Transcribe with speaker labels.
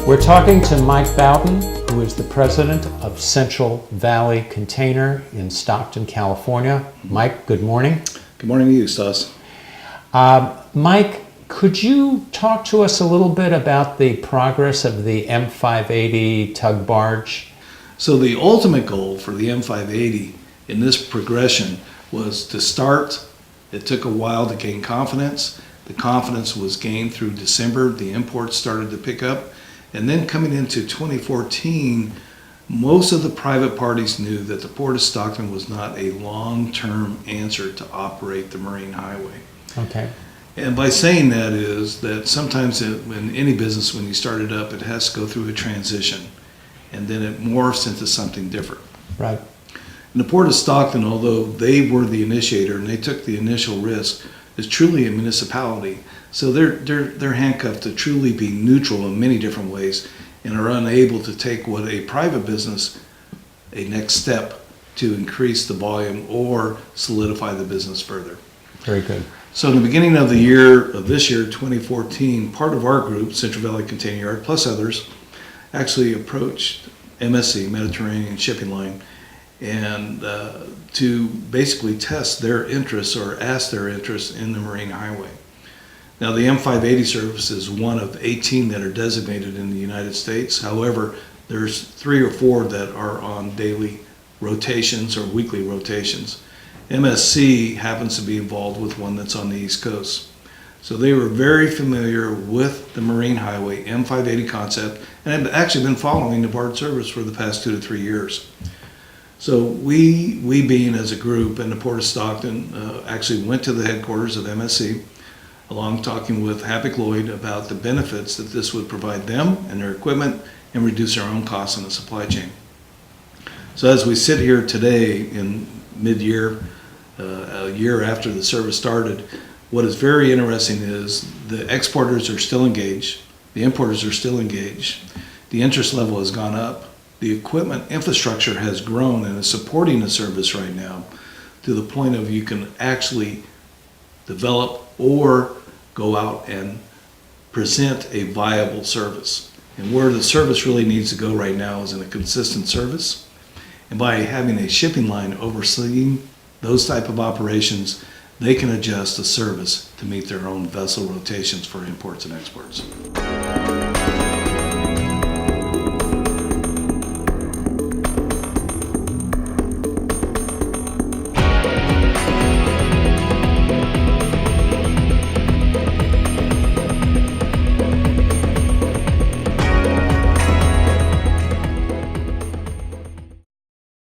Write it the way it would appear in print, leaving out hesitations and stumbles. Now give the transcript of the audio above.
Speaker 1: We're talking to Mike Bowden, who is the president of Central Valley Container in Stockton, California. Mike, good morning.
Speaker 2: Good morning to you, Stas.
Speaker 1: Mike, could you talk to us a little bit about the progress of the M580 tug barge?
Speaker 2: So the ultimate goal for the M580 in this progression was to start. It took a while to gain confidence. The confidence was gained through December. The imports started to pick up. And then coming into 2014, most of the private parties knew that the Port of Stockton was not a long-term answer to operate the Marine Highway.
Speaker 1: Okay.
Speaker 2: And by saying that is that sometimes in any business, when you start it up, it has to go through a transition. And then it morphs into something different.
Speaker 1: Right.
Speaker 2: And the Port of Stockton, although they were the initiator and they took the initial risk, is truly a municipality. So they're handcuffed to truly be neutral in many different ways and are unable to take what a private business, a next step to increase the volume or solidify the business further.
Speaker 1: Very good.
Speaker 2: So in the beginning of this year, 2014, part of our group, Central Valley Container Yard, plus others, actually approached MSC, Mediterranean Shipping Line, and to basically test their interests or ask their interest in the Marine Highway. Now the M580 service is one of 18 that are designated in the United States. However, there's 3 or 4 that are on daily rotations or weekly rotations. MSC happens to be involved with one that's on the East Coast. So they were very familiar with the Marine Highway M580 concept and have actually been following the barge service for the past 2 to 3 years. So we being as a group and the Port of Stockton actually went to the headquarters of MSC, along talking with Happick Lloyd about the benefits that this would provide them and their equipment and reduce our own costs in the supply chain. So as we sit here today in mid-year, a year after the service started, what is very interesting is the exporters are still engaged, the importers are still engaged, the interest level has gone up, the equipment infrastructure has grown and is supporting the service right now to the point of you can actually develop or go out and present a viable service. And where the service really needs to go right now is in a consistent service. And by having a shipping line overseeing those type of operations, they can adjust the service to meet their own vessel rotations for imports and exports.